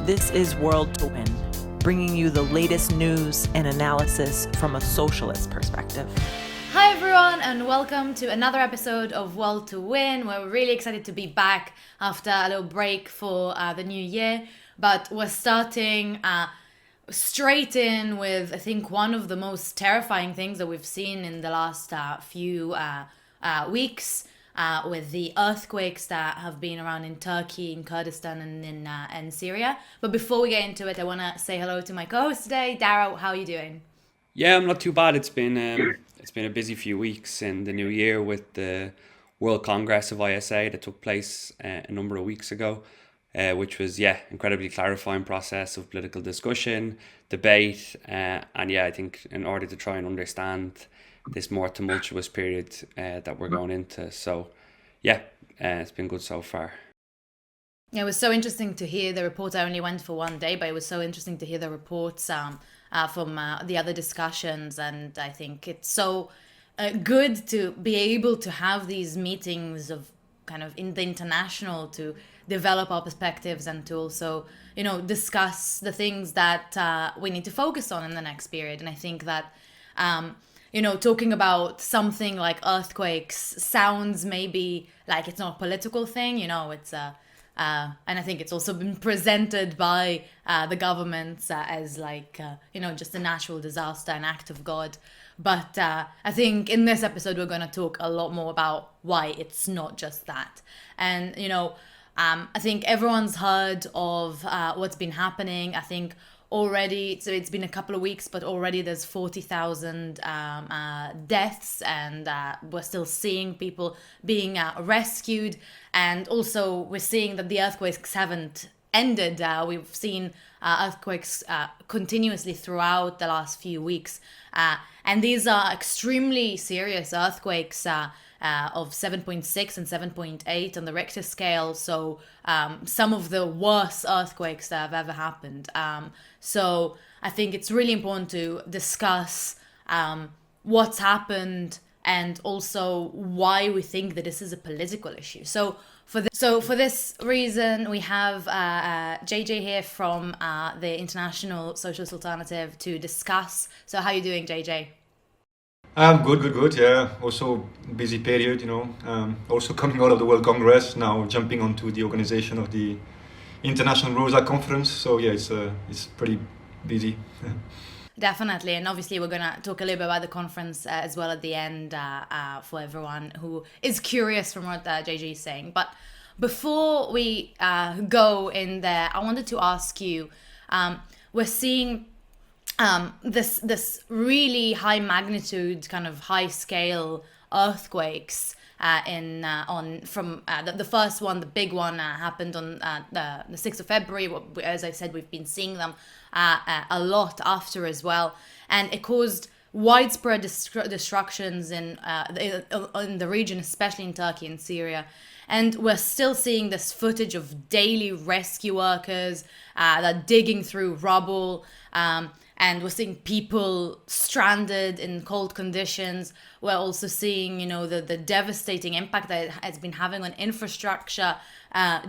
This is World to Win, bringing you the latest news and analysis from a socialist perspective. Hi everyone, and welcome to another episode of World to Win. We're really excited to be back after a little break for the new year, but we're starting straight in with, I think, one of the most terrifying things that we've seen in the last few weeks, with the earthquakes that have been around in Turkey, in Kurdistan, and in Syria. But before we get into it, I want to say hello to my co-host today, Darragh. How are you doing? Yeah, I'm not too bad. It's been a busy few weeks in the new year with the World Congress of ISA that took place a number of weeks ago, which was incredibly clarifying process of political discussion, debate, and I think in order to try and understand this more tumultuous period that we're going into. So it's been good so far. Yeah, it was so interesting to hear the reports. I only went for one day, but it was so interesting to hear the reports from the other discussions. And I think it's so good to be able to have these meetings of kind of in the international to develop our perspectives and to also, discuss the things that we need to focus on in the next period. And I think that, talking about something like earthquakes sounds maybe like it's not a political thing, it's and I think it's also been presented by the governments as like, just a natural disaster, an act of God. But I think in this episode, we're going to talk a lot more about why it's not just that. And, I think everyone's heard of what's been happening. I think already, so it's been a couple of weeks, but already there's 40,000 deaths, and we're still seeing people being rescued. And also we're seeing that the earthquakes haven't ended. We've seen earthquakes continuously throughout the last few weeks. And these are extremely serious earthquakes of 7.6 and 7.8 on the Richter scale. So some of the worst earthquakes that have ever happened. So I think it's really important to discuss what's happened and also why we think that this is a political issue. So for this reason, we have Gege here from the International Socialist Alternative to discuss. So how are you doing, Gege? Good. Yeah, also busy period, also coming out of the World Congress, now jumping onto the organization of the International Rosa Conference. So yeah, it's pretty busy. Definitely, and obviously we're going to talk a little bit about the conference as well at the end for everyone who is curious from what Gege is saying. But before we go in there, I wanted to ask you, we're seeing this really high magnitude, kind of high scale earthquakes the first one, the big one, happened on the 6th of February. As I said, we've been seeing them a lot after as well, and it caused widespread destructions in the region, especially in Turkey and Syria. And we're still seeing this footage of daily rescue workers that are digging through rubble. And we're seeing people stranded in cold conditions. We're also seeing, the devastating impact that it has been having on infrastructure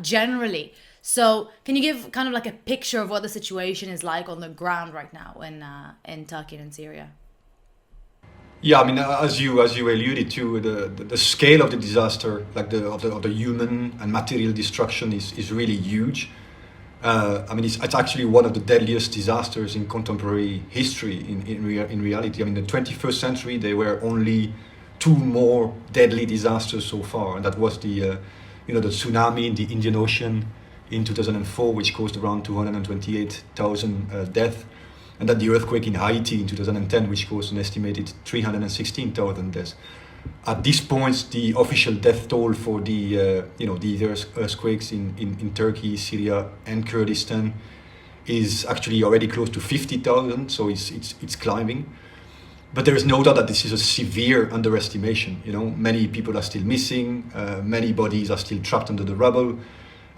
generally. So can you give kind of like a picture of what the situation is like on the ground right now in Turkey and in Syria? Yeah, I mean, as you alluded to, the scale of the disaster, like of the human and material destruction, is really huge. It's actually one of the deadliest disasters in contemporary history. In reality, in the 21st century, there were only two more deadly disasters so far, and that was the tsunami in the Indian Ocean in 2004, which caused around 228,000 deaths, and then the earthquake in Haiti in 2010, which caused an estimated 316,000 deaths. At this point, the official death toll for the earthquakes in Turkey, Syria, and Kurdistan is actually already close to 50,000. So it's climbing. But there is no doubt that this is a severe underestimation. Many people are still missing. Many bodies are still trapped under the rubble.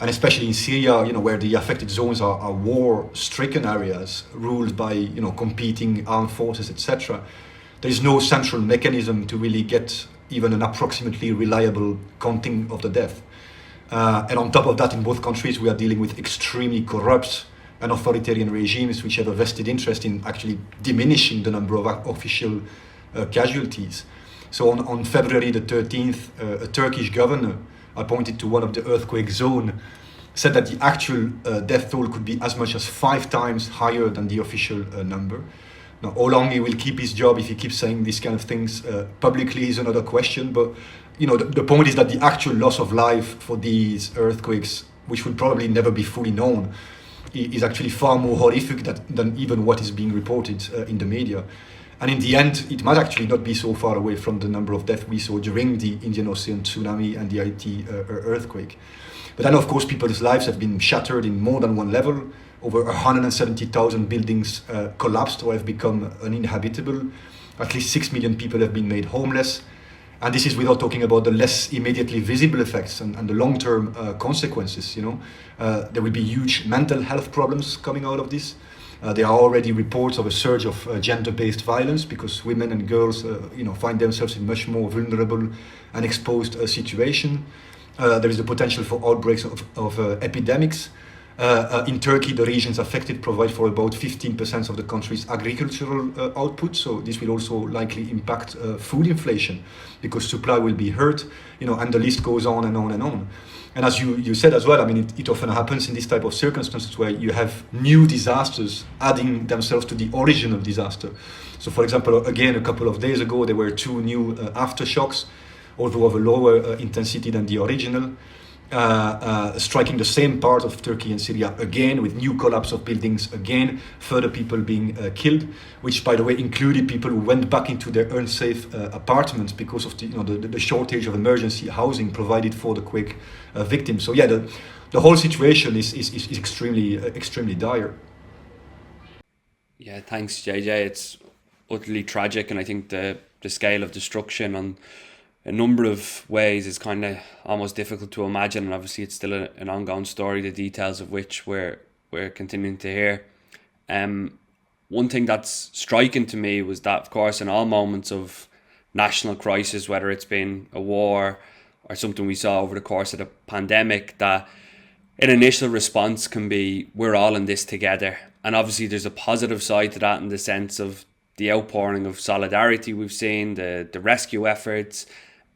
And especially in Syria, where the affected zones are war-stricken areas ruled by competing armed forces, etc. There is no central mechanism to really get even an approximately reliable counting of the death. And on top of that, in both countries, we are dealing with extremely corrupt and authoritarian regimes which have a vested interest in actually diminishing the number of official casualties. So on February the 13th, a Turkish governor appointed to one of the earthquake zone said that the actual death toll could be as much as 5 times higher than the official number. Now, how long he will keep his job if he keeps saying these kind of things publicly is another question. But the point is that the actual loss of life for these earthquakes, which will probably never be fully known, is actually far more horrific than even what is being reported in the media. And in the end, it might actually not be so far away from the number of deaths we saw during the Indian Ocean tsunami and the Haiti earthquake. But then, of course, people's lives have been shattered in more than one level. Over 170,000 buildings collapsed or have become uninhabitable. At least 6 million people have been made homeless. And this is without talking about the less immediately visible effects and the long-term consequences. There will be huge mental health problems coming out of this. There are already reports of a surge of gender-based violence because women and girls, find themselves in much more vulnerable and exposed situation. There is the potential for outbreaks of epidemics. In Turkey, the regions affected provide for about 15% of the country's agricultural output. So this will also likely impact food inflation because supply will be hurt, and the list goes on and on and on. And as you said as well, it often happens in this type of circumstances where you have new disasters adding themselves to the original disaster. So for example, again, a couple of days ago, there were 2 new aftershocks, although of a lower intensity than the original. Striking the same part of Turkey and Syria again, with new collapse of buildings again, further people being killed, which by the way included people who went back into their unsafe apartments because of the shortage of emergency housing provided for the quake victims. So yeah, the whole situation is extremely dire. Yeah, thanks, JJ. It's utterly tragic, and I think the scale of destruction on a number of ways is kind of almost difficult to imagine, and obviously it's still an ongoing story, the details of which we're continuing to hear. One thing that's striking to me was that, of course, in all moments of national crisis, whether it's been a war or something we saw over the course of the pandemic, that an initial response can be, we're all in this together. And obviously there's a positive side to that in the sense of the outpouring of solidarity we've seen, the rescue efforts.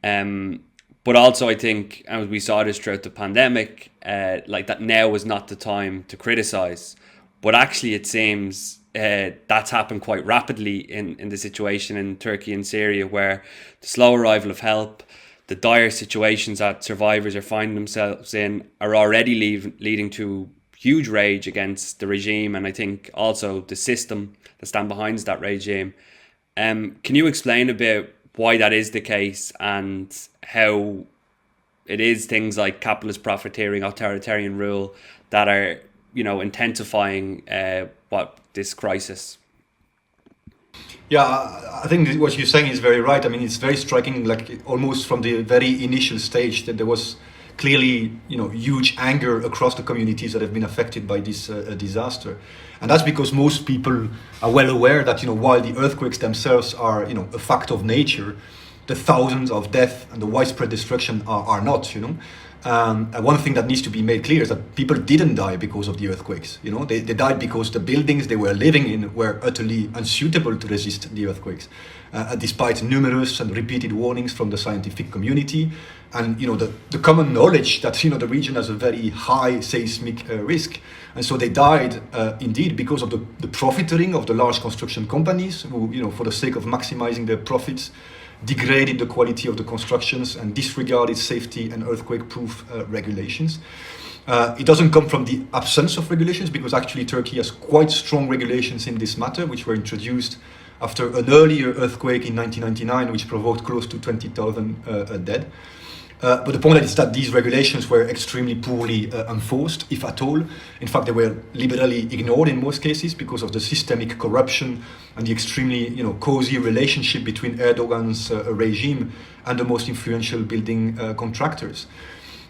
But also I think, and we saw this throughout the pandemic, that now is not the time to criticise. But actually it seems that's happened quite rapidly in the situation in Turkey and Syria, where the slow arrival of help, the dire situations that survivors are finding themselves in are already leading to huge rage against the regime, and I think also the system that stand behind that regime. Can you explain a bit why that is the case and how it is things like capitalist profiteering, authoritarian rule that are, intensifying this crisis? Yeah, I think what you're saying is very right. It's very striking, almost from the very initial stage, that there was clearly, huge anger across the communities that have been affected by this disaster. And that's because most people are well aware that, while the earthquakes themselves are, a fact of nature, the thousands of deaths and the widespread destruction are not, one thing that needs to be made clear is that people didn't die because of the earthquakes. They died because the buildings they were living in were utterly unsuitable to resist the earthquakes, despite numerous and repeated warnings from the scientific community and the common knowledge that the region has a very high seismic risk. And so they died indeed because of the profiteering of the large construction companies who, for the sake of maximizing their profits, degraded the quality of the constructions and disregarded safety and earthquake-proof regulations. It doesn't come from the absence of regulations, because actually Turkey has quite strong regulations in this matter, which were introduced after an earlier earthquake in 1999, which provoked close to 20,000 dead. But the point is that these regulations were extremely poorly enforced, if at all. In fact, they were liberally ignored in most cases because of the systemic corruption and the extremely, cozy relationship between Erdogan's regime and the most influential building contractors.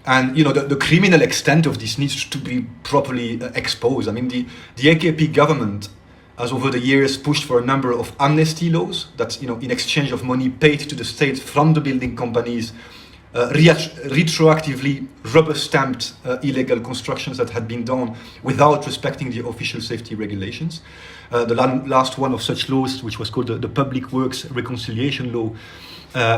And, the criminal extent of this needs to be properly exposed. The AKP government has over the years pushed for a number of amnesty laws that, in exchange of money paid to the state from the building companies, retroactively rubber-stamped illegal constructions that had been done without respecting the official safety regulations. The last one of such laws, which was called the Public Works Reconciliation Law,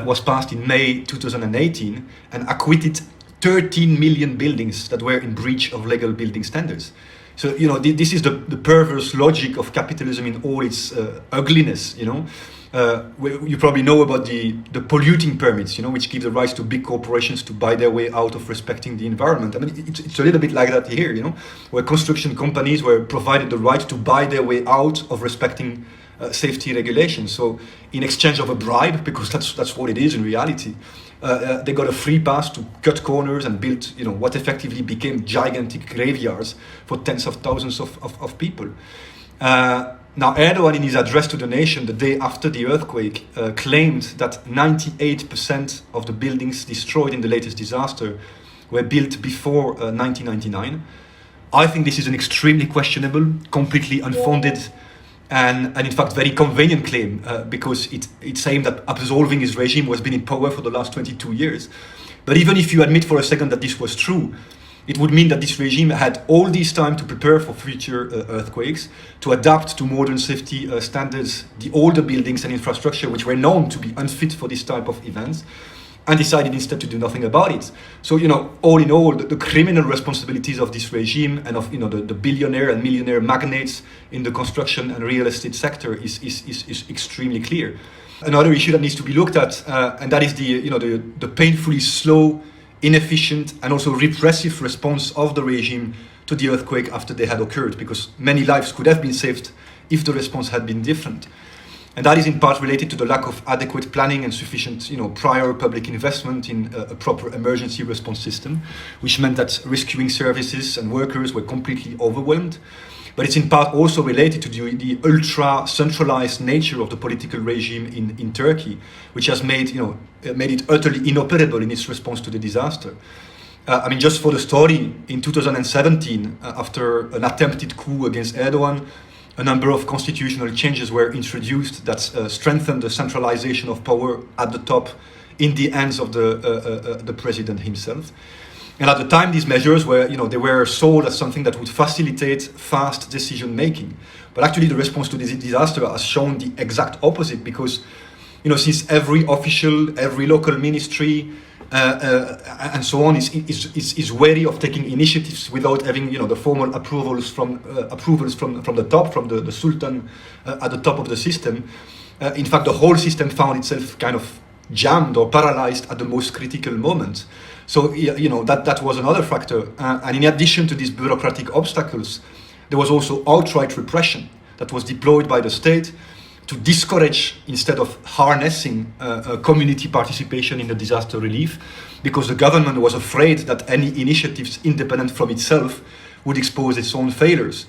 was passed in May 2018 and acquitted 13 million buildings that were in breach of legal building standards. So, this is the perverse logic of capitalism in all its ugliness, you probably know about the polluting permits, which give the rights to big corporations to buy their way out of respecting the environment. I mean, it's a little bit like that here, where construction companies were provided the right to buy their way out of respecting safety regulations. So in exchange of a bribe, because that's what it is in reality, they got a free pass to cut corners and build, what effectively became gigantic graveyards for tens of thousands of people. Now, Erdoğan, in his address to the nation the day after the earthquake, claimed that 98% of the buildings destroyed in the latest disaster were built before 1999. I think this is an extremely questionable, completely unfounded, and in fact very convenient claim, because it's aimed at absolving his regime who has been in power for the last 22 years. But even if you admit for a second that this was true, it would mean that this regime had all this time to prepare for future earthquakes, to adapt to modern safety standards, the older buildings and infrastructure which were known to be unfit for this type of events, and decided instead to do nothing about it. So, all in all, the criminal responsibilities of this regime and of, the billionaire and millionaire magnates in the construction and real estate sector is extremely clear. Another issue that needs to be looked at, and that is the painfully slow, inefficient and also repressive response of the regime to the earthquake after they had occurred, because many lives could have been saved if the response had been different. And that is in part related to the lack of adequate planning and sufficient, prior public investment in a proper emergency response system, which meant that rescuing services and workers were completely overwhelmed. But it's in part also related to the ultra-centralized nature of the political regime in Turkey, which has made it utterly inoperable in its response to the disaster. Just for the story, in 2017, after an attempted coup against Erdoğan, a number of constitutional changes were introduced that strengthened the centralization of power at the top in the hands of the president himself. And at the time, these measures were, they were sold as something that would facilitate fast decision making. But actually, the response to this disaster has shown the exact opposite, because, since every official, every local ministry, and so on is wary of taking initiatives without having the formal approvals from the top, from the Sultan at the top of the system. In fact, the whole system found itself kind of jammed or paralyzed at the most critical moment. So that was another factor. And in addition to these bureaucratic obstacles, there was also outright repression that was deployed by the state to discourage, instead of harnessing community participation in the disaster relief, because the government was afraid that any initiatives independent from itself would expose its own failures.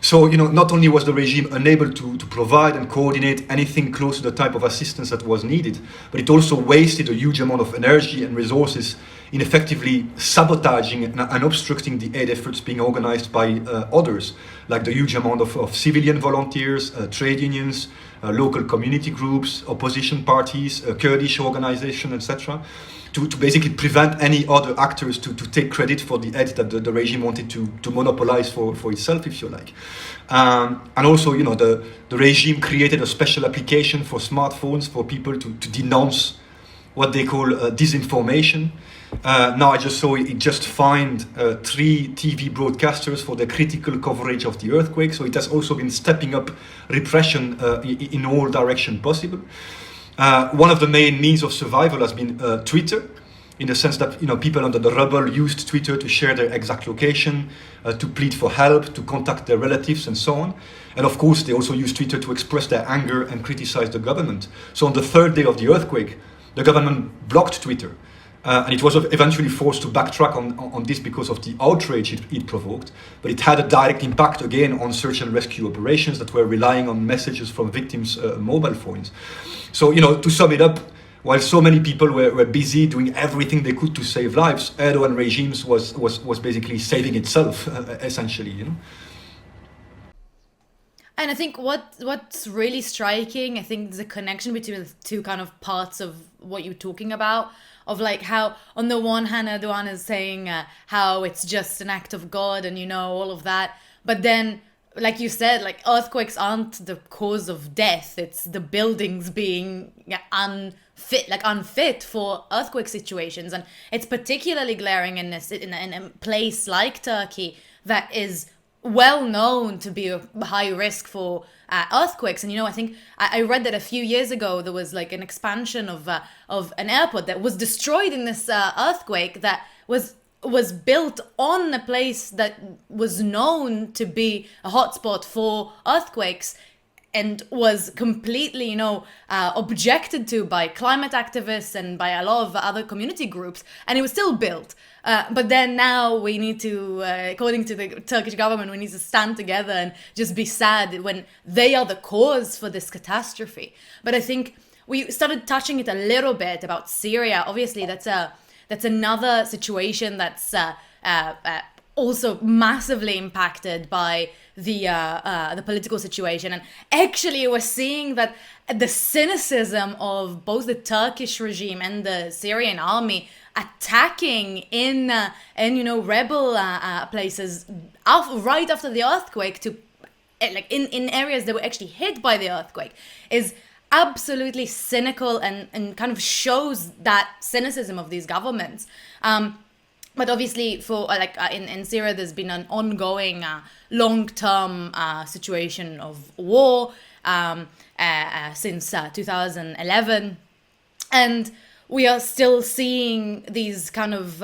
So, not only was the regime unable to provide and coordinate anything close to the type of assistance that was needed, but it also wasted a huge amount of energy and resources in effectively sabotaging and obstructing the aid efforts being organized by others, like the huge amount of civilian volunteers, trade unions, local community groups, opposition parties, Kurdish organizations, etc., to basically prevent any other actors to take credit for the aid that the regime wanted to monopolize for itself, if you like. And also, the regime created a special application for smartphones for people to denounce what they call disinformation. Now I just saw it just fined 3 TV broadcasters for their critical coverage of the earthquake. So it has also been stepping up repression in all directions possible. One of the main means of survival has been Twitter, in the sense that people under the rubble used Twitter to share their exact location, to plead for help, to contact their relatives, and so on. And of course, they also used Twitter to express their anger and criticize the government. So on the 3rd day of the earthquake, the government blocked Twitter. And it was eventually forced to backtrack on this because of the outrage it provoked. But it had a direct impact again on search and rescue operations that were relying on messages from victims' mobile phones. So, to sum it up, while so many people were busy doing everything they could to save lives, Erdoğan regime was basically saving itself, essentially, And I think what's really striking, I think there's a connection between the two kind of parts of what you're talking about, of like how on the one hand Erdoğan is saying how it's just an act of God and all of that, but then like you said, like earthquakes aren't the cause of death, it's the buildings being unfit for earthquake situations. And it's particularly glaring in a place like Turkey that is well known to be a high risk for earthquakes. And I think I read that a few years ago there was like an expansion of an airport that was destroyed in this earthquake that was built on a place that was known to be a hotspot for earthquakes, and was completely, objected to by climate activists and by a lot of other community groups, and it was still built. But then now we need to, according to the Turkish government, we need to stand together and just be sad when they are the cause for this catastrophe. But I think we started touching it a little bit about Syria. Obviously, that's another situation that's also massively impacted by the political situation. And actually we're seeing that the cynicism of both the Turkish regime and the Syrian army attacking in rebel places right after the earthquake, to like in areas that were actually hit by the earthquake, is absolutely cynical and kind of shows that cynicism of these governments. But obviously, for in Syria, there's been an ongoing long-term situation of war since 2011, and we are still seeing these kind of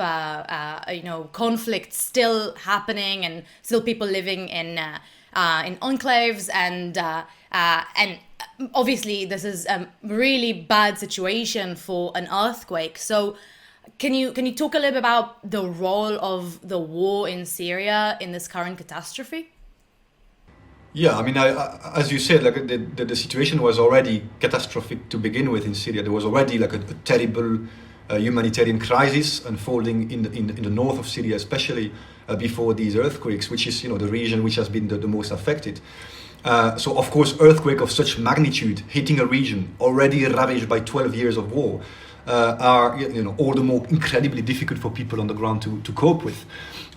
conflicts still happening, and still people living in enclaves, and obviously this is a really bad situation for an earthquake. So can you talk a little bit about the role of the war in Syria in this current catastrophe? Yeah, I mean, as you said, like the situation was already catastrophic to begin with in Syria. There was already like a terrible humanitarian crisis unfolding in the north of Syria, especially before these earthquakes, which is the region which has been the most affected. So of course, earthquake of such magnitude hitting a region already ravaged by 12 years of war are all the more incredibly difficult for people on the ground to cope with,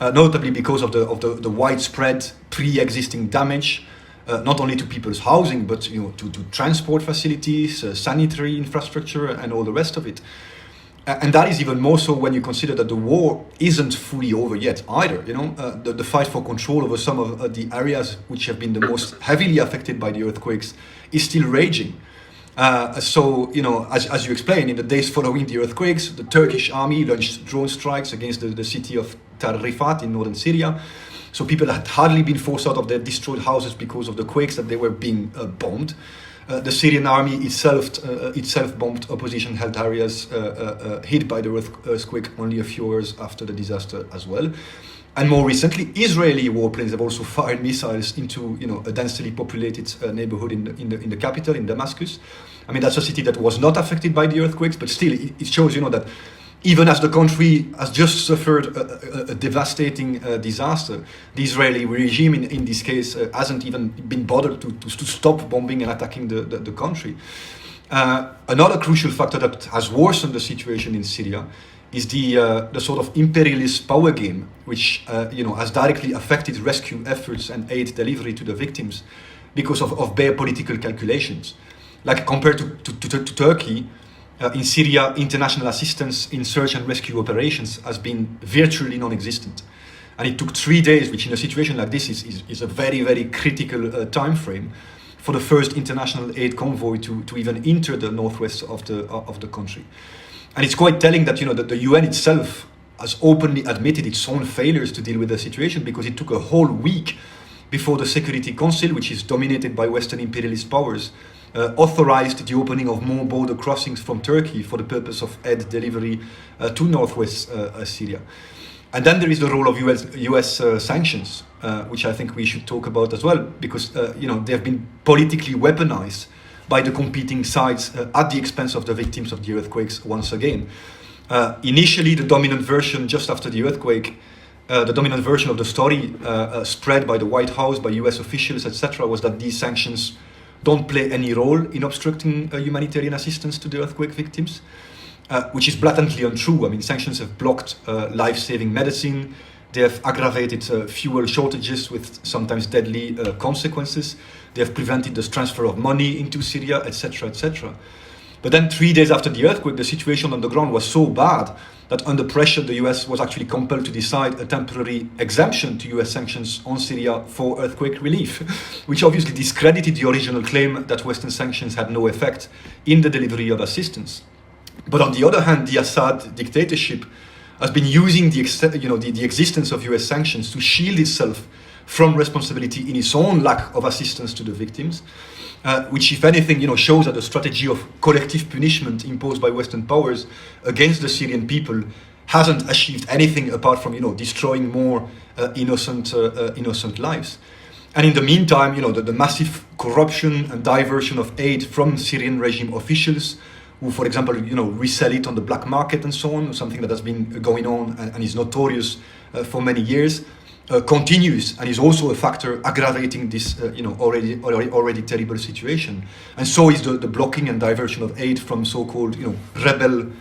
notably because of the widespread pre-existing damage, not only to people's housing, but to transport facilities, sanitary infrastructure, and all the rest of it. And that is even more so when you consider that the war isn't fully over yet either. The fight for control over some of the areas which have been the most heavily affected by the earthquakes is still raging. So, as you explained, in the days following the earthquakes, the Turkish army launched drone strikes against the city of Tel Rifat in northern Syria. So people had hardly been forced out of their destroyed houses because of the quakes that they were being bombed. The Syrian army itself bombed opposition-held areas hit by the earthquake only a few hours after the disaster as well. And more recently, Israeli warplanes have also fired missiles into a densely populated neighborhood in the capital, in Damascus. I mean, that's a city that was not affected by the earthquakes, but still it shows that even as the country has just suffered a devastating disaster, the Israeli regime in this case hasn't even been bothered to stop bombing and attacking the country. Another crucial factor that has worsened the situation in Syria is the sort of imperialist power game, which has directly affected rescue efforts and aid delivery to the victims because of bare political calculations. Like compared to Turkey, in Syria, international assistance in search and rescue operations has been virtually non-existent. And it took 3 days, which in a situation like this is a very, very critical time frame, for the first international aid convoy to even enter the northwest of the country. And it's quite telling that that the UN itself has openly admitted its own failures to deal with the situation, because it took a whole week before the Security Council, which is dominated by Western imperialist powers, authorized the opening of more border crossings from Turkey for the purpose of aid delivery to northwest Syria. And then there is the role of US sanctions, which I think we should talk about as well, because they have been politically weaponized by the competing sides at the expense of the victims of the earthquakes once again. Initially, the dominant version just after the earthquake the dominant version of the story spread by the White House, by US officials, etc., was that these sanctions don't play any role in obstructing humanitarian assistance to the earthquake victims, which is blatantly untrue. I mean, sanctions have blocked life-saving medicine. They have aggravated fuel shortages with sometimes deadly consequences. They have prevented the transfer of money into Syria, etc., etc. But then 3 days after the earthquake, the situation on the ground was so bad that under pressure, the US was actually compelled to decide a temporary exemption to US sanctions on Syria for earthquake relief, which obviously discredited the original claim that Western sanctions had no effect in the delivery of assistance. But on the other hand, the Assad dictatorship has been using the existence of US sanctions to shield itself from responsibility in its own lack of assistance to the victims, which, if anything, shows that the strategy of collective punishment imposed by Western powers against the Syrian people hasn't achieved anything apart from, destroying more innocent lives. And in the meantime, the massive corruption and diversion of aid from Syrian regime officials, who, for example, resell it on the black market and so on, something that has been going on and is notorious for many years, continues and is also a factor aggravating this already terrible situation. And so is the blocking and diversion of aid from so-called rebel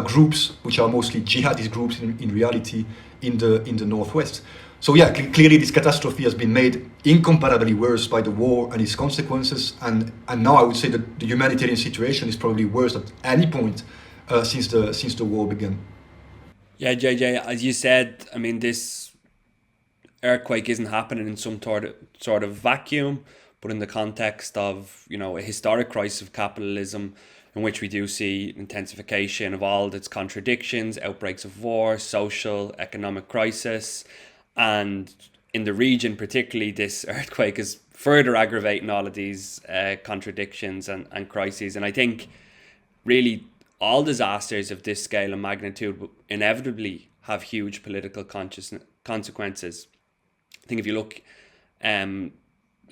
groups, which are mostly jihadist groups in reality in the northwest. So yeah, clearly this catastrophe has been made incomparably worse by the war and its consequences, and now I would say that the humanitarian situation is probably worse at any point since the war began. Yeah, JJ, as you said, I mean, this earthquake isn't happening in some sort of vacuum, but in the context of a historic crisis of capitalism, in which we do see intensification of all its contradictions, outbreaks of war, social, economic crisis. And in the region particularly, this earthquake is further aggravating all of these contradictions and crises. And I think really all disasters of this scale and magnitude inevitably have huge political consequences. I think if you look, a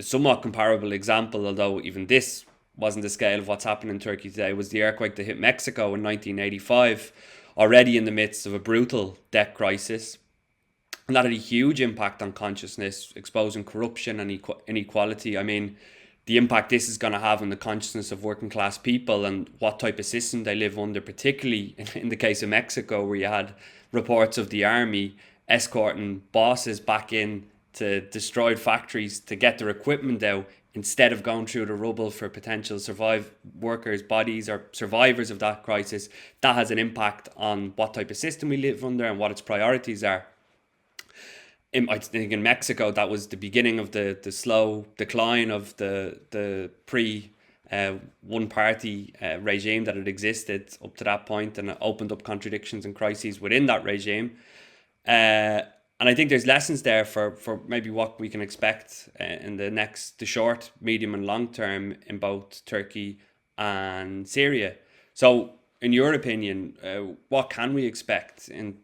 somewhat comparable example, although even this wasn't the scale of what's happening in Turkey today, was the earthquake that hit Mexico in 1985, already in the midst of a brutal debt crisis. And that had a huge impact on consciousness, exposing corruption and inequality. I mean, the impact this is going to have on the consciousness of working class people and what type of system they live under, particularly in the case of Mexico, where you had reports of the army escorting bosses back in to destroyed factories to get their equipment out instead of going through the rubble for potential workers' bodies or survivors of that crisis. That has an impact on what type of system we live under and what its priorities are. I think in Mexico, that was the beginning of the slow decline of the one-party regime that had existed up to that point, and it opened up contradictions and crises within that regime. And I think there's lessons there for maybe what we can expect in the short, medium and long term in both Turkey and Syria. So in your opinion, what can we expect in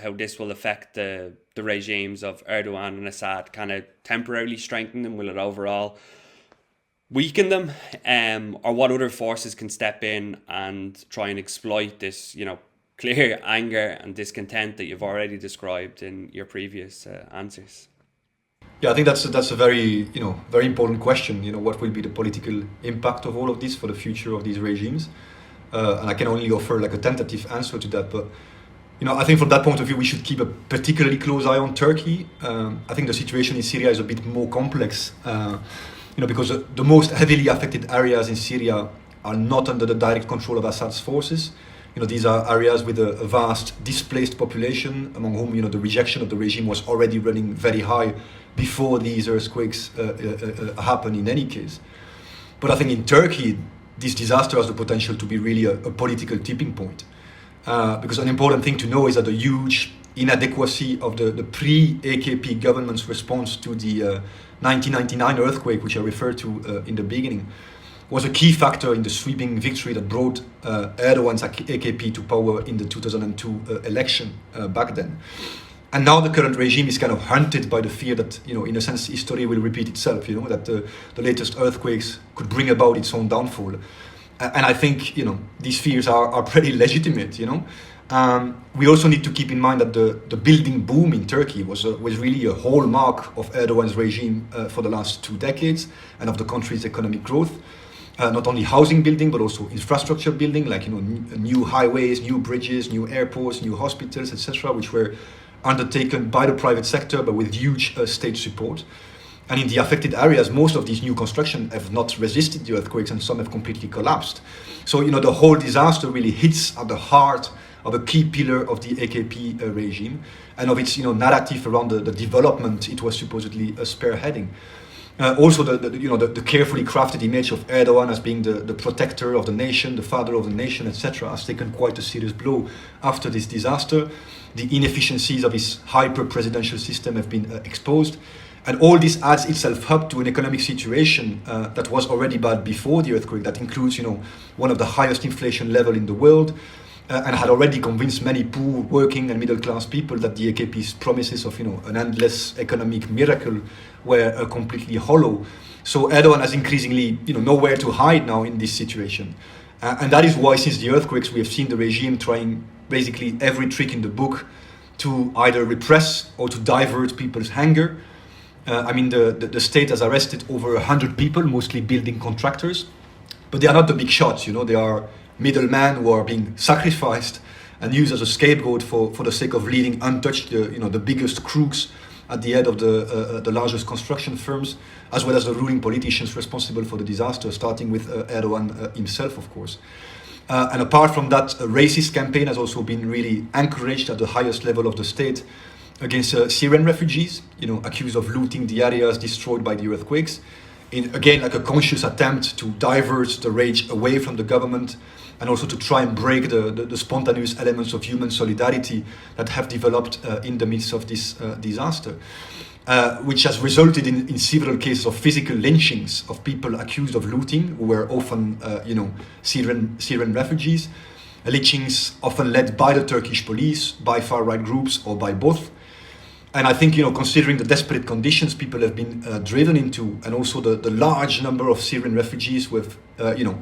how this will affect the regimes of Erdoğan and Assad? Can it temporarily strengthen them? Will it overall weaken them? Or what other forces can step in and try and exploit this, clear anger and discontent that you've already described in your previous answers? Yeah, I think that's a very very important question. What will be the political impact of all of this for the future of these regimes? And I can only offer like a tentative answer to that. But I think from that point of view, we should keep a particularly close eye on Turkey. I think the situation in Syria is a bit more complex, because the most heavily affected areas in Syria are not under the direct control of Assad's forces. These are areas with a vast displaced population, among whom the rejection of the regime was already running very high before these earthquakes happen in any case. But I think in Turkey, this disaster has the potential to be really a political tipping point. Because an important thing to know is that the huge inadequacy of the pre-AKP government's response to the 1999 earthquake, which I referred to in the beginning, was a key factor in the sweeping victory that brought Erdoğan's AKP to power in the 2002 election back then. And now the current regime is kind of hunted by the fear that, in a sense, history will repeat itself, that the latest earthquakes could bring about its own downfall. And I think, these fears are pretty legitimate, We also need to keep in mind that the building boom in Turkey was really a hallmark of Erdogan's regime for the last 2 decades and of the country's economic growth. Not only housing building, but also infrastructure building, like new highways, new bridges, new airports, new hospitals, etc., which were undertaken by the private sector, but with huge state support. And in the affected areas, most of these new construction have not resisted the earthquakes, and some have completely collapsed. So the whole disaster really hits at the heart of a key pillar of the AKP regime and of its narrative around the development it was supposedly spearheading. Also, the carefully crafted image of Erdogan as being the protector of the nation, the father of the nation, etc., has taken quite a serious blow after this disaster. The inefficiencies of his hyper-presidential system have been exposed. And all this adds itself up to an economic situation that was already bad before the earthquake, that includes one of the highest inflation level in the world, and had already convinced many poor, working and middle-class people that the AKP's promises of an endless economic miracle were completely hollow. So Erdogan has increasingly nowhere to hide now in this situation. And that is why since the earthquakes we have seen the regime trying basically every trick in the book to either repress or to divert people's anger. The state has arrested over 100 people, mostly building contractors, but they are not the big shots, they are middlemen who are being sacrificed and used as a scapegoat for the sake of leaving untouched the biggest crooks at the head of the largest construction firms, as well as the ruling politicians responsible for the disaster, starting with Erdogan himself, of course. And apart from that, a racist campaign has also been really encouraged at the highest level of the state against Syrian refugees, accused of looting the areas destroyed by the earthquakes. Again, like a conscious attempt to divert the rage away from the government and also to try and break the spontaneous elements of human solidarity that have developed in the midst of this disaster, which has resulted in several cases of physical lynchings of people accused of looting, who were often, Syrian refugees, lynchings often led by the Turkish police, by far-right groups, or by both. And I think, considering the desperate conditions people have been driven into, and also the large number of Syrian refugees with,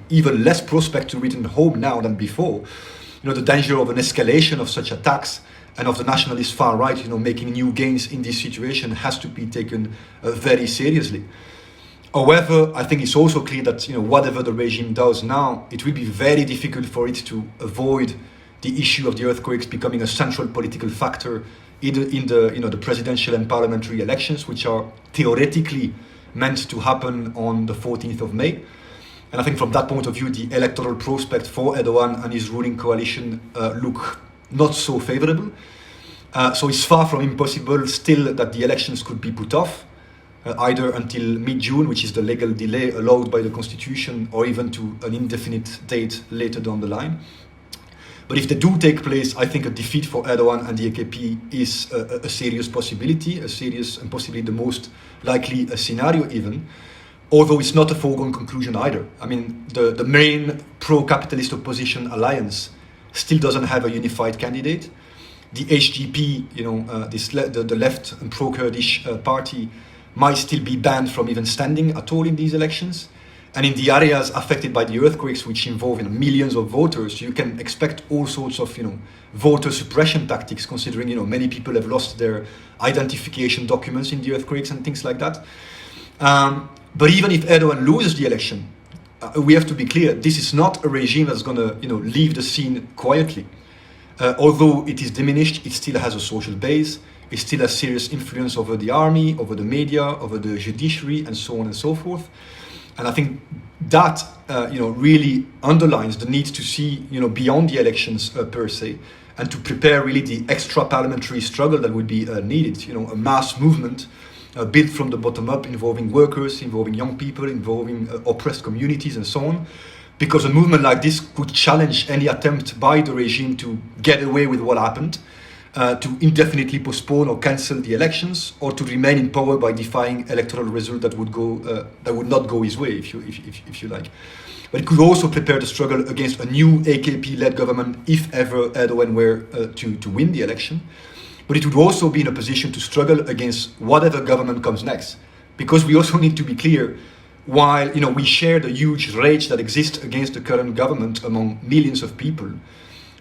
even less prospect to return home now than before, the danger of an escalation of such attacks and of the nationalist far right, making new gains in this situation has to be taken very seriously. However, I think it's also clear that, whatever the regime does now, it will be very difficult for it to avoid the issue of the earthquakes becoming a central political factor in the presidential and parliamentary elections, which are theoretically meant to happen on the 14th of May. And I think from that point of view, the electoral prospect for Erdogan and his ruling coalition look not so favorable. So it's far from impossible still that the elections could be put off, either until mid-June, which is the legal delay allowed by the constitution, or even to an indefinite date later down the line. But if they do take place, I think a defeat for Erdogan and the AKP is a serious possibility, a serious and possibly the most likely scenario even, although it's not a foregone conclusion either. The main pro-capitalist opposition alliance still doesn't have a unified candidate. The HDP, the left and pro-Kurdish party, might still be banned from even standing at all in these elections. And in the areas affected by the earthquakes, which involve millions of voters, you can expect all sorts of voter suppression tactics, considering many people have lost their identification documents in the earthquakes and things like that. But even if Erdogan loses the election, we have to be clear: this is not a regime that's going to leave the scene quietly. Although it is diminished, it still has a social base. It still has serious influence over the army, over the media, over the judiciary, and so on and so forth. And I think that really underlines the need to see beyond the elections per se, and to prepare really the extra parliamentary struggle that would be needed. A mass movement built from the bottom up, involving workers, involving young people, involving oppressed communities, and so on. Because a movement like this could challenge any attempt by the regime to get away with what happened, to indefinitely postpone or cancel the elections, or to remain in power by defying electoral result that would not go his way, if you like. But it could also prepare the struggle against a new AKP-led government if ever Erdogan were to win the election. But it would also be in a position to struggle against whatever government comes next, because we also need to be clear. While we share the huge rage that exists against the current government among millions of people,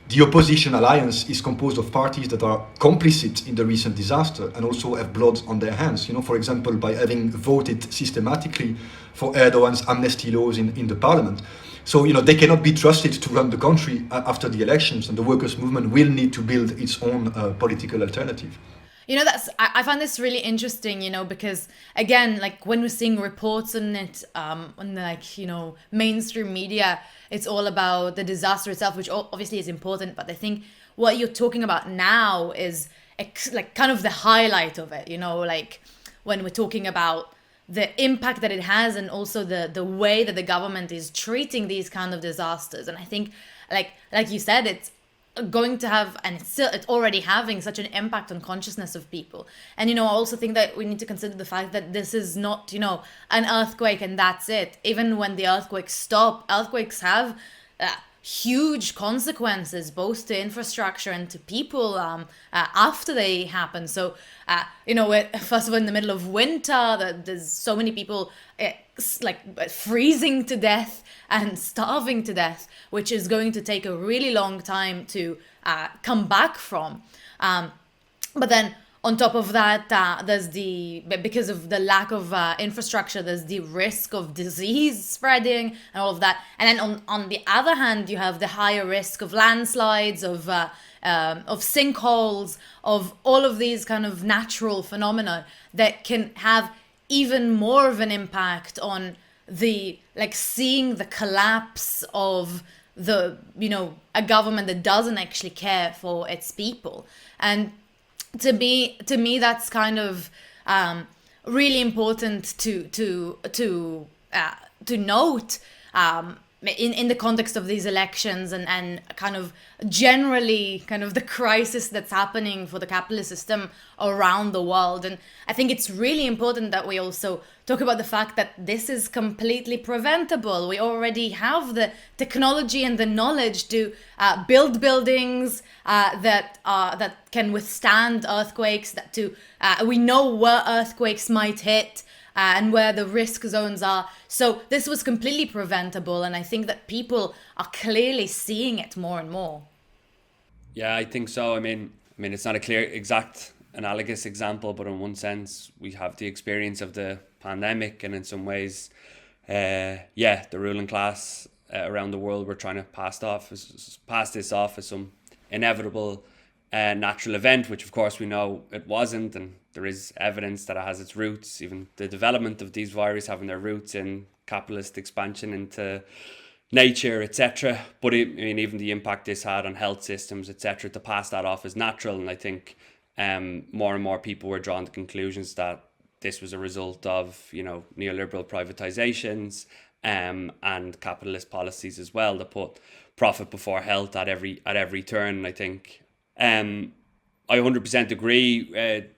the opposition alliance is composed of parties that are complicit in the recent disaster and also have blood on their hands. For example, by having voted systematically for Erdogan's amnesty laws in the parliament. So, they cannot be trusted to run the country after the elections, and the workers' movement will need to build its own political alternative. I find this really interesting, because again, like when we're seeing reports on it, on mainstream media, it's all about the disaster itself, which obviously is important. But I think what you're talking about now is like kind of the highlight of it, like when we're talking about the impact that it has and also the way that the government is treating these kind of disasters. And I think like you said, it's going to have, and it's already having such an impact on consciousness of people. And I also think that we need to consider the fact that this is not an earthquake and that's it. Even when the earthquakes stop, earthquakes have huge consequences both to infrastructure and to people after they happen. So first of all, in the middle of winter, there's so many people freezing to death and starving to death, which is going to take a really long time to come back from. But then on top of that, because of the lack of infrastructure, there's the risk of disease spreading and all of that. And then on the other hand, you have the higher risk of landslides, of sinkholes, of all of these kind of natural phenomena that can have even more of an impact on seeing the collapse of a government that doesn't actually care for its people. And to me that's kind of really important to note in the context of these elections and kind of generally kind of the crisis that's happening for the capitalist system around the world. And I think it's really important that we also talk about the fact that this is completely preventable. We already have the technology and the knowledge to build buildings that can withstand earthquakes, we know where earthquakes might hit and where the risk zones are. So this was completely preventable, and I think that people are clearly seeing it more and more. Yeah, I think so. I mean, it's not a clear, exact, analogous example, but in one sense, we have the experience of the pandemic, and in some ways, the ruling class around the world were trying to pass this off as some inevitable natural event, which of course we know it wasn't, and there is evidence that it has its roots, even the development of these viruses having their roots in capitalist expansion into nature, etc. But even the impact this had on health systems, etc., to pass that off as natural. And I think more and more people were drawing to conclusions that this was a result of neoliberal privatizations and capitalist policies as well that put profit before health at every turn. And I think I 100% agree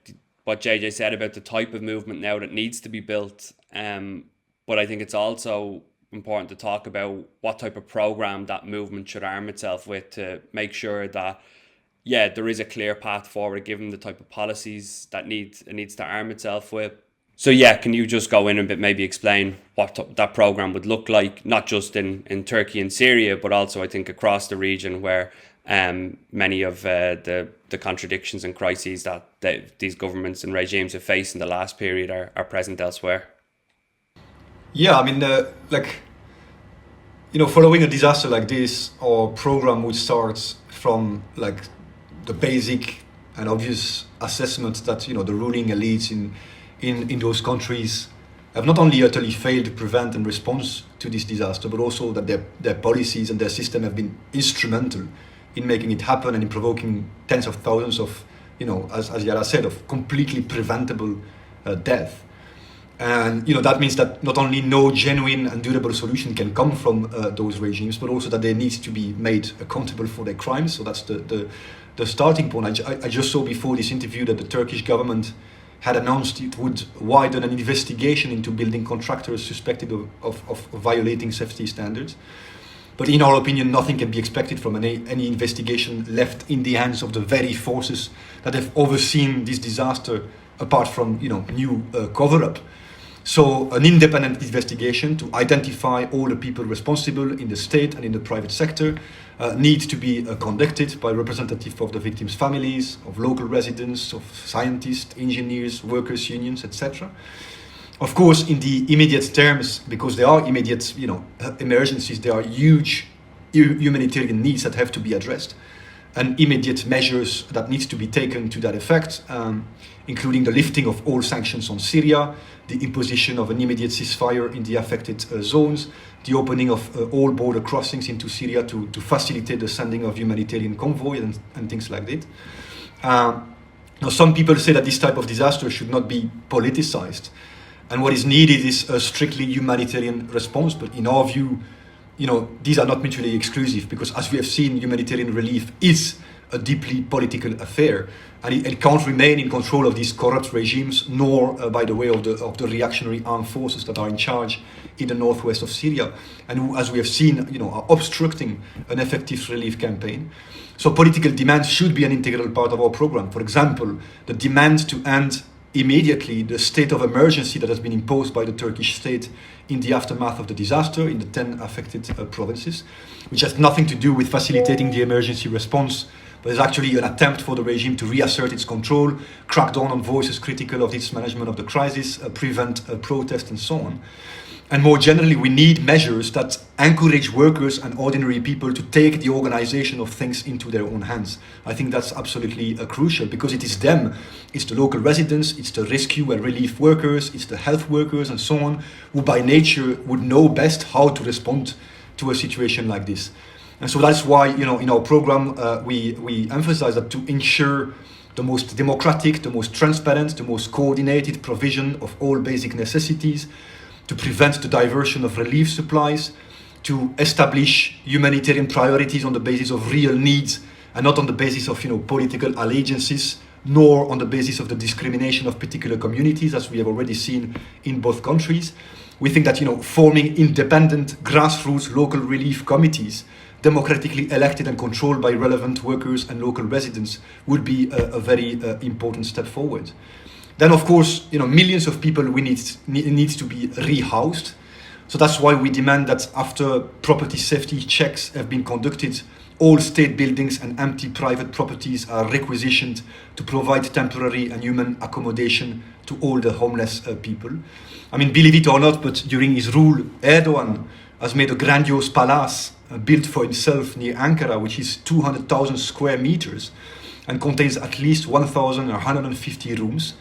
what Gege said about the type of movement now that needs to be built. But I think it's also important to talk about what type of program that movement should arm itself with to make sure that, there is a clear path forward given the type of policies that it needs to arm itself with. So can you just go in and maybe explain what that program would look like, not just in Turkey and Syria, but also I think across the region where many of the contradictions and crises that these governments and regimes have faced in the last period are present elsewhere? Yeah, following a disaster like this, our program would start from the basic and obvious assessment that the ruling elites in those countries have not only utterly failed to prevent and respond to this disaster, but also that their policies and their system have been instrumental in making it happen and in provoking tens of thousands of, as Yaara said, of completely preventable death. And that means that not only no genuine and durable solution can come from those regimes, but also that they need to be made accountable for their crimes. So that's the starting point. I just saw before this interview that the Turkish government had announced it would widen an investigation into building contractors suspected of violating safety standards. But in our opinion, nothing can be expected from any investigation left in the hands of the very forces that have overseen this disaster, apart from new cover-up. So an independent investigation to identify all the people responsible in the state and in the private sector needs to be conducted by representatives of the victims' families, of local residents, of scientists, engineers, workers' unions, etc. Of course, in the immediate terms, because there are immediate, emergencies, there are huge humanitarian needs that have to be addressed, and immediate measures that needs to be taken to that effect, including the lifting of all sanctions on Syria, the imposition of an immediate ceasefire in the affected zones, the opening of all border crossings into Syria to facilitate the sending of humanitarian convoy and things like that. Now, some people say that this type of disaster should not be politicized, and what is needed is a strictly humanitarian response. But in our view, these are not mutually exclusive, because as we have seen, humanitarian relief is a deeply political affair, and it can't remain in control of these corrupt regimes, nor by the way of the reactionary armed forces that are in charge in the northwest of Syria, and who, as we have seen, are obstructing an effective relief campaign. So political demands should be an integral part of our program. For example, the demand to end immediately the state of emergency that has been imposed by the Turkish state in the aftermath of the disaster in the 10 affected provinces, which has nothing to do with facilitating the emergency response, but is actually an attempt for the regime to reassert its control, crack down on voices critical of its management of the crisis, prevent protest, and so on. And more generally, we need measures that encourage workers and ordinary people to take the organization of things into their own hands. I think that's absolutely crucial, because it is them, it's the local residents, it's the rescue and relief workers, it's the health workers and so on, who by nature would know best how to respond to a situation like this. And so that's why, in our program, we emphasize that to ensure the most democratic, the most transparent, the most coordinated provision of all basic necessities, to prevent the diversion of relief supplies, to establish humanitarian priorities on the basis of real needs and not on the basis of political allegiances, nor on the basis of the discrimination of particular communities, as we have already seen in both countries. We think that forming independent grassroots local relief committees, democratically elected and controlled by relevant workers and local residents, would be a very important step forward. Then, of course, millions of people needs to be rehoused. So that's why we demand that after property safety checks have been conducted, all state buildings and empty private properties are requisitioned to provide temporary and human accommodation to all the homeless people. I mean, believe it or not, but during his rule, Erdoğan has made a grandiose palace built for himself near Ankara, which is 200,000 square meters and contains at least 1,150 rooms.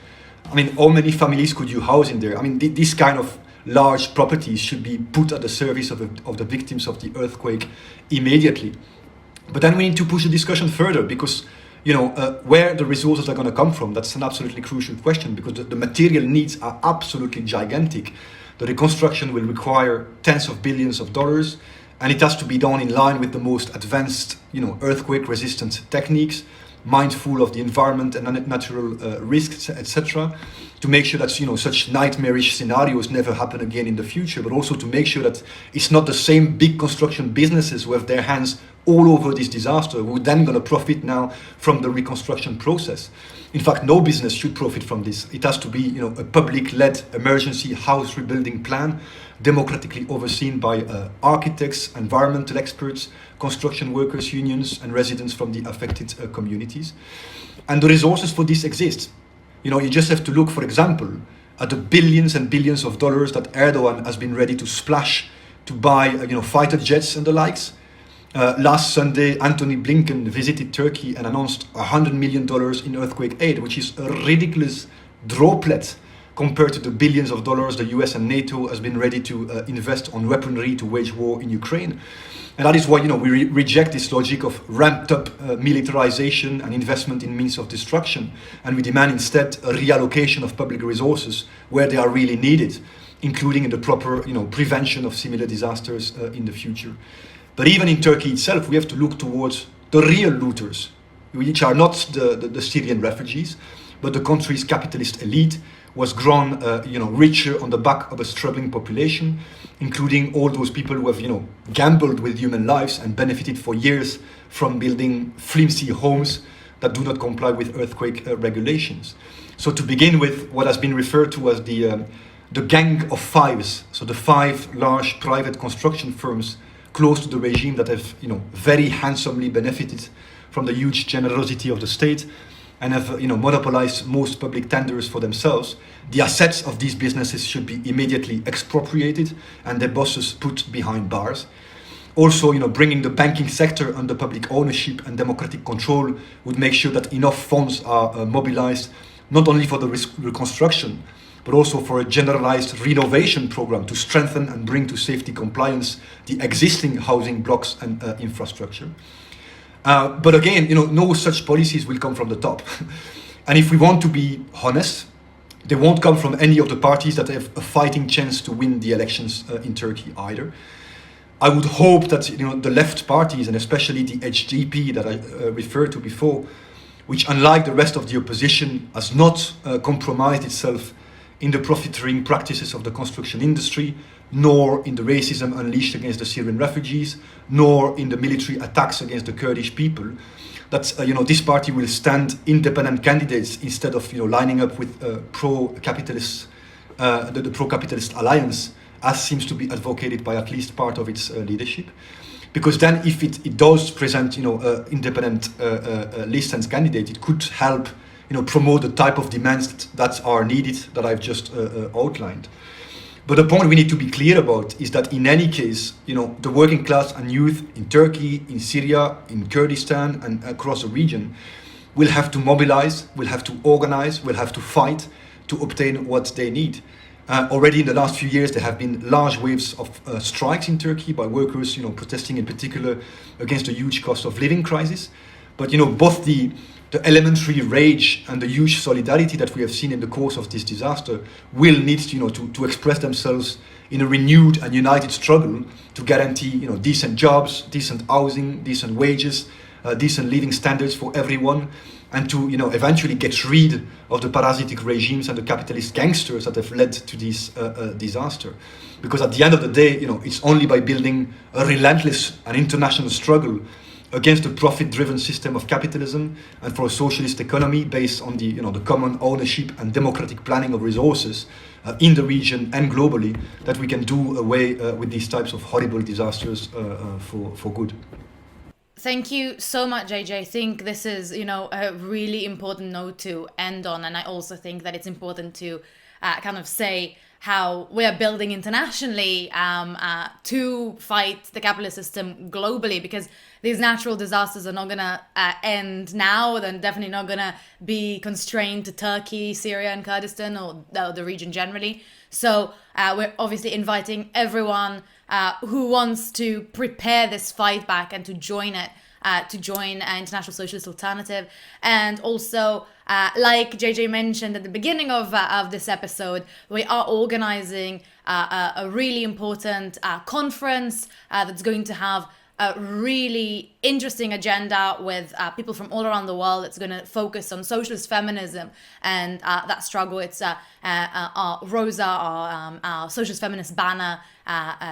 I mean, how many families could you house in there? I mean, this kind of large properties should be put at the service of the victims of the earthquake immediately. But then we need to push the discussion further, because where the resources are going to come from, that's an absolutely crucial question, because the material needs are absolutely gigantic. The reconstruction will require tens of billions of dollars, and it has to be done in line with the most advanced, earthquake-resistant techniques, mindful of the environment and natural risks, etc., to make sure that such nightmarish scenarios never happen again in the future, but also to make sure that it's not the same big construction businesses who have their hands all over this disaster who are then going to profit now from the reconstruction process. In fact, no business should profit from this. It has to be a public-led emergency house rebuilding plan, democratically overseen by architects, environmental experts, construction workers, unions, and residents from the affected communities. And the resources for this exist. You just have to look, for example, at the billions and billions of dollars that Erdoğan has been ready to splash to buy, fighter jets and the likes. Last Sunday, Antony Blinken visited Turkey and announced $100 million in earthquake aid, which is a ridiculous droplet compared to the billions of dollars the US and NATO has been ready to invest on weaponry to wage war in Ukraine. And that is why we reject this logic of ramped up militarization and investment in means of destruction, and we demand instead a reallocation of public resources where they are really needed, including in the proper prevention of similar disasters in the future. But even in Turkey itself, we have to look towards the real looters, which are not the Syrian refugees, but the country's capitalist elite was grown richer on the back of a struggling population, including all those people who have gambled with human lives and benefited for years from building flimsy homes that do not comply with earthquake regulations. So to begin with, what has been referred to as the the gang of fives, so the 5 large private construction firms close to the regime that have, very handsomely benefited from the huge generosity of the state and have, monopolized most public tenders for themselves. The assets of these businesses should be immediately expropriated and their bosses put behind bars. Also, bringing the banking sector under public ownership and democratic control would make sure that enough funds are mobilized, not only for the reconstruction, but also for a generalized renovation program to strengthen and bring to safety compliance the existing housing blocks and infrastructure. But again, no such policies will come from the top. And if we want to be honest, they won't come from any of the parties that have a fighting chance to win the elections in Turkey either. I would hope that the left parties, and especially the HDP that I referred to before, which unlike the rest of the opposition has not compromised itself in the profiteering practices of the construction industry, nor in the racism unleashed against the Syrian refugees, nor in the military attacks against the Kurdish people, that this party will stand independent candidates instead of lining up with pro-capitalist, the pro-capitalist alliance, as seems to be advocated by at least part of its leadership. Because then if it does present independent list and candidate, it could help promote the type of demands that are needed that I've just outlined. But the point we need to be clear about is that in any case, the working class and youth in Turkey, in Syria, in Kurdistan and across the region will have to mobilize, will have to organize, will have to fight to obtain what they need. Already in the last few years, there have been large waves of strikes in Turkey by workers, protesting in particular against the huge cost of living crisis. But, both the elementary rage and the huge solidarity that we have seen in the course of this disaster will need, to express themselves in a renewed and united struggle to guarantee, decent jobs, decent housing, decent wages, decent living standards for everyone, and to eventually get rid of the parasitic regimes and the capitalist gangsters that have led to this disaster. Because at the end of the day, it's only by building a relentless and international struggle against the profit-driven system of capitalism and for a socialist economy based on the the common ownership and democratic planning of resources in the region and globally that we can do away with these types of horrible disasters for good. Thank you so much, Gege. I think this is, a really important note to end on. And I also think that it's important to kind of say how we are building internationally to fight the capitalist system globally, because these natural disasters are not going to end now. They're definitely not going to be constrained to Turkey, Syria and Kurdistan or the region generally. So we're obviously inviting everyone who wants to prepare this fight back and to join it, to join International Socialist Alternative. And also, like Gege mentioned at the beginning of this episode, we are organizing a really important conference that's going to have a really interesting agenda with people from all around the world. It's going to focus on socialist feminism and that struggle. It's our Rosa, our socialist feminist banner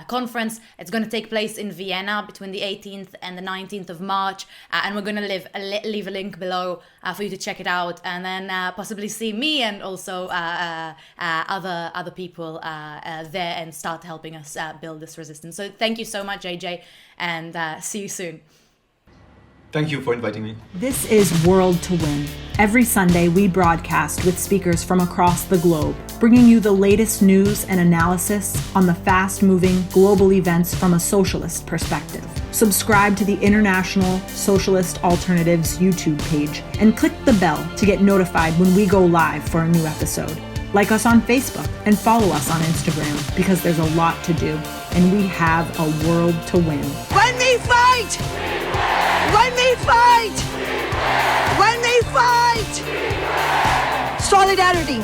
conference. It's going to take place in Vienna between the 18th and the 19th of March. And we're going to leave a link below for you to check it out, and then possibly see me and also other people there and start helping us build this resistance. So thank you so much, Gege, and see you soon. Thank you for inviting me. This is World to Win. Every Sunday, we broadcast with speakers from across the globe, bringing you the latest news and analysis on the fast-moving global events from a socialist perspective. Subscribe to the International Socialist Alternative's YouTube page and click the bell to get notified when we go live for a new episode. Like us on Facebook and follow us on Instagram, because there's a lot to do and we have a world to win. When we fight! When we fight! When we fight! Solidarity!